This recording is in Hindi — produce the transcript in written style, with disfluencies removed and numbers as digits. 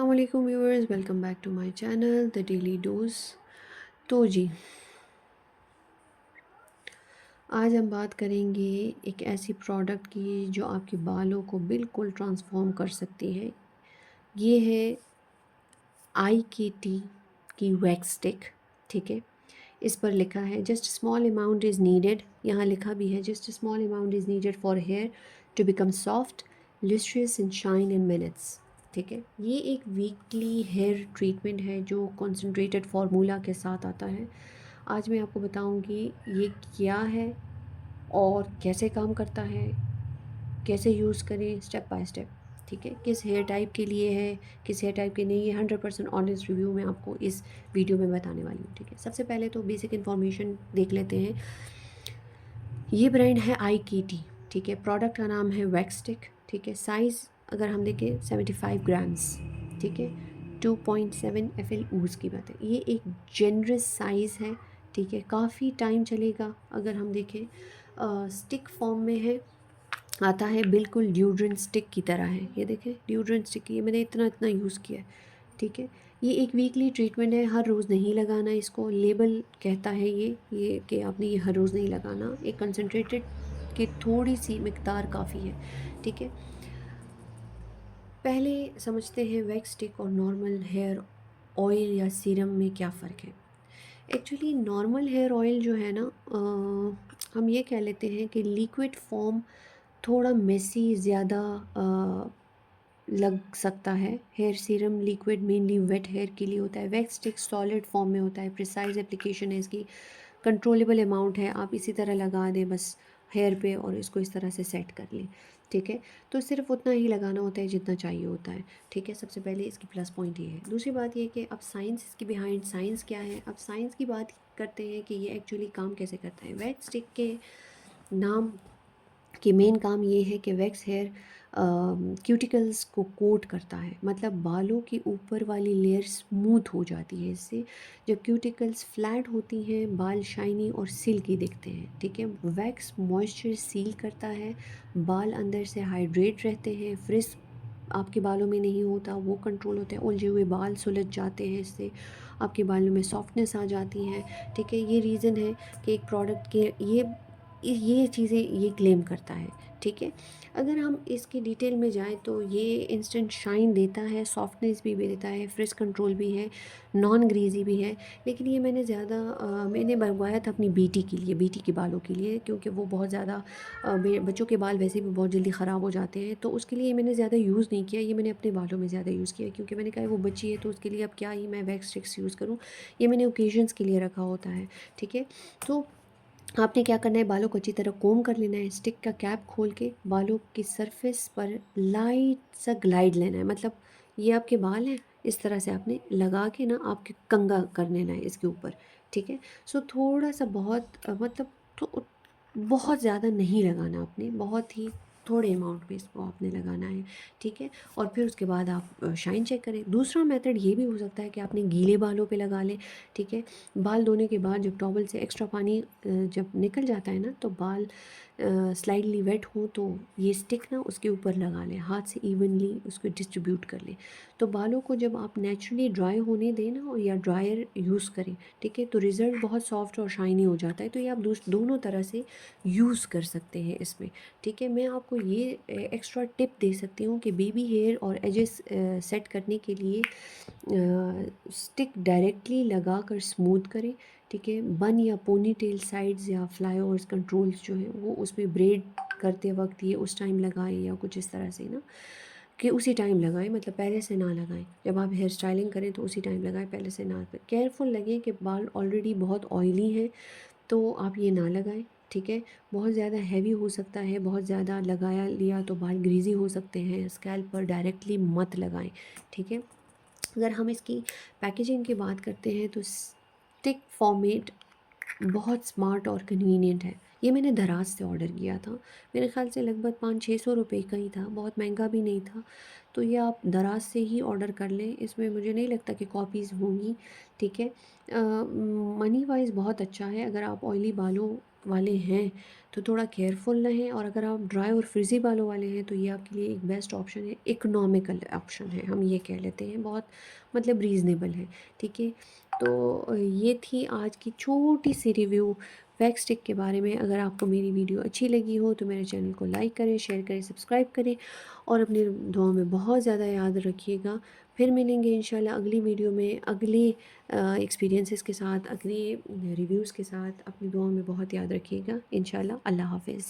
अस्सलाम वालेकुम viewers, welcome back to my channel the daily dose. तो जी, आज हम बात करेंगे एक ऐसी प्रोडक्ट की जो आपके बालों को बिल्कुल ट्रांसफॉर्म कर सकती है। ये है आई के टी की वैक्स स्टिक। ठीक है, इस पर लिखा है just small amount is needed. यहाँ लिखा भी है just small amount is needed for hair to become soft lustrous and shine in minutes. ठीक है, ये एक वीकली हेयर ट्रीटमेंट है जो कॉन्सेंट्रेटेड फार्मूला के साथ आता है। आज मैं आपको बताऊंगी ये क्या है और कैसे काम करता है, कैसे यूज़ करें स्टेप बाय स्टेप। ठीक है, किस हेयर टाइप के लिए है, किस हेयर टाइप के नहीं, ये 100% ऑनेस्ट रिव्यू मैं आपको इस वीडियो में बताने वाली हूँ। ठीक है, सबसे पहले तो बेसिक इन्फॉर्मेशन देख लेते हैं। ये ब्रांड है आई की टी। ठीक है, प्रोडक्ट का नाम है वैक्स स्टिक। ठीक है, साइज़ अगर हम देखें 75 ग्राम्स। ठीक है, 2.7 FL ऊज़ की बात है। ये एक जेनरस साइज़ है। ठीक है, काफ़ी टाइम चलेगा। अगर हम देखें स्टिक फॉर्म में है, आता है बिल्कुल ड्यूड्रेंट स्टिक की तरह है। ये देखें ड्यूड्रेंट स्टिक, ये मैंने इतना इतना यूज़ किया है। ठीक है, ये एक वीकली ट्रीटमेंट है, हर रोज़ नहीं लगाना इसको। लेबल कहता है ये कि आपने ये हर रोज़ नहीं लगाना, एक कंसनट्रेटेड की थोड़ी सी मिकदार काफ़ी है। ठीक है, पहले समझते हैं वैक्स स्टिक और नॉर्मल हेयर ऑयल या सीरम में क्या फ़र्क है। एक्चुअली नॉर्मल हेयर ऑयल जो है ना, हम ये कह लेते हैं कि लिक्विड फॉर्म थोड़ा मेसी ज़्यादा लग सकता है। Hair serum liquid mainly wet hair के लिए होता है। वैक्स स्टिक सॉलिड फॉर्म में होता है, प्रिसाइज एप्लीकेशन है इसकी, कंट्रोलेबल अमाउंट है। आप इसी तरह लगा दें बस हेयर पे और इसको इस तरह से सेट कर लें। ठीक है, तो सिर्फ उतना ही लगाना होता है जितना चाहिए होता है। ठीक है, सबसे पहले इसकी प्लस पॉइंट ये है। दूसरी बात ये कि अब साइंस इसकी बिहाइंड साइंस क्या है। अब साइंस की बात करते हैं कि ये एक्चुअली काम कैसे करता है। वैक्स स्टिक के नाम कि मेन काम ये है कि वैक्स हेयर क्यूटिकल्स को कोट करता है, मतलब बालों की ऊपर वाली लेयर स्मूथ हो जाती है इससे। जब क्यूटिकल्स फ्लैट होती हैं बाल शाइनी और सिल्की दिखते हैं। ठीक है, वैक्स मॉइस्चर सील करता है, बाल अंदर से हाइड्रेट रहते हैं, फ्रिज आपके बालों में नहीं होता, वो कंट्रोल होता है। उलझे हुए बाल सुलझ जाते हैं इससे, आपके बालों में सॉफ्टनेस आ जाती है। ठीक है, ये रीज़न है कि एक प्रोडक्ट के ये चीज़ें ये क्लेम करता है। ठीक है, अगर हम इसकी डिटेल में जाएँ तो ये इंस्टेंट शाइन देता है, सॉफ्टनेस भी देता है, फ्रिज कंट्रोल भी है, नॉन ग्रीजी भी है। लेकिन ये मैंने मंगवाया था अपनी बेटी के लिए, बेटी के बालों के लिए, क्योंकि वो बहुत ज़्यादा बच्चों के बाल वैसे भी बहुत जल्दी ख़राब हो जाते हैं, तो उसके लिए मैंने ज़्यादा यूज़ नहीं किया। ये मैंने अपने बालों में ज़्यादा यूज़ किया, क्योंकि मैंने कहा वो बच्ची है तो उसके लिए अब क्या ही मैं वैक्स स्टिक्स यूज़ करूँ। ये मैंने ओकेजन्स के लिए रखा होता है। ठीक है, तो आपने क्या करना है, बालों को अच्छी तरह कोम कर लेना है। स्टिक का कैप खोल के बालों की सरफेस पर लाइट सा ग्लाइड लेना है, मतलब ये आपके बाल हैं, इस तरह से आपने लगा के ना आपके कंघा कर लेना है इसके ऊपर। ठीक है, सो थोड़ा सा बहुत मतलब तो बहुत ज़्यादा नहीं लगाना आपने, बहुत ही थोड़े अमाउंट में इसको आपने लगाना है। ठीक है, और फिर उसके बाद आप शाइन चेक करें। दूसरा मेथड ये भी हो सकता है कि आपने गीले बालों पे लगा लें। ठीक है, बाल धोने के बाद जब टॉवल से एक्स्ट्रा पानी जब निकल जाता है ना, तो बाल स्लाइडली वेट हो तो ये स्टिक ना उसके ऊपर लगा लें, हाथ से इवनली उसको डिस्ट्रीब्यूट कर लें। तो बालों को जब आप नेचुरली ड्राई होने दें ना, या ड्रायर यूज़ करें, ठीक है, तो रिज़ल्ट बहुत सॉफ्ट और शाइनी हो जाता है। तो ये आप दोनों तरह से यूज़ कर सकते हैं इसमें। ठीक है, मैं आपको ये एक्स्ट्रा टिप दे सकती हूँ कि बेबी हेयर और एजेस सेट करने के लिए स्टिक डायरेक्टली लगा कर स्मूथ करें। ठीक है, बन या पोनी टेल साइड्स या फ्लाई ओवर्स कंट्रोल्स जो है वो उसमें ब्रेड करते वक्त ये उस टाइम लगाएं, या कुछ इस तरह से ना कि उसी टाइम लगाएं, मतलब पहले से ना लगाएं। जब आप हेयर स्टाइलिंग करें तो उसी टाइम लगाएं, पहले से ना। केयरफुल लगें कि बाल ऑलरेडी बहुत ऑयली हैं तो आप ये ना लगाएं। ठीक है, बहुत ज़्यादा हैवी हो सकता है, बहुत ज़्यादा लगाया लिया तो बाल ग्रीजी हो सकते हैं, स्कैल्प पर डायरेक्टली मत लगाएं। ठीक है, अगर हम इसकी पैकेजिंग की बात करते हैं तो स्टिक फॉर्मेट बहुत स्मार्ट और कन्वीनियंट है। ये मैंने दराज से ऑर्डर किया था, मेरे ख्याल से लगभग 500-600 रुपये का ही था, बहुत महंगा भी नहीं था। तो ये आप दराज से ही ऑर्डर कर लें, इसमें मुझे नहीं लगता कि कॉपीज़ होंगी। ठीक है, मनी वाइज बहुत अच्छा है। अगर आप ऑयली बालों वाले हैं तो थोड़ा केयरफुल रहें, और अगर आप ड्राई और फ्रिज़ी बालों वाले हैं तो ये आपके लिए एक बेस्ट ऑप्शन है, इकोनॉमिकल ऑप्शन है, हम ये कह लेते हैं, बहुत मतलब रीज़नेबल है। ठीक है, तो ये थी आज की छोटी सी रिव्यू वैक्स स्टिक के बारे में। अगर आपको मेरी वीडियो अच्छी लगी हो तो मेरे चैनल को लाइक करें, शेयर करें, सब्सक्राइब करें, और अपनी दुआओं में बहुत ज़्यादा याद रखिएगा। फिर मिलेंगे इंशाल्लाह अगली वीडियो में, अगले एक्सपीरियंसेस के साथ, अगले रिव्यूज़ के साथ। अपनी दुआओं में बहुत याद रखिएगा। इंशाल्लाह, अल्लाह हाफ़िज़।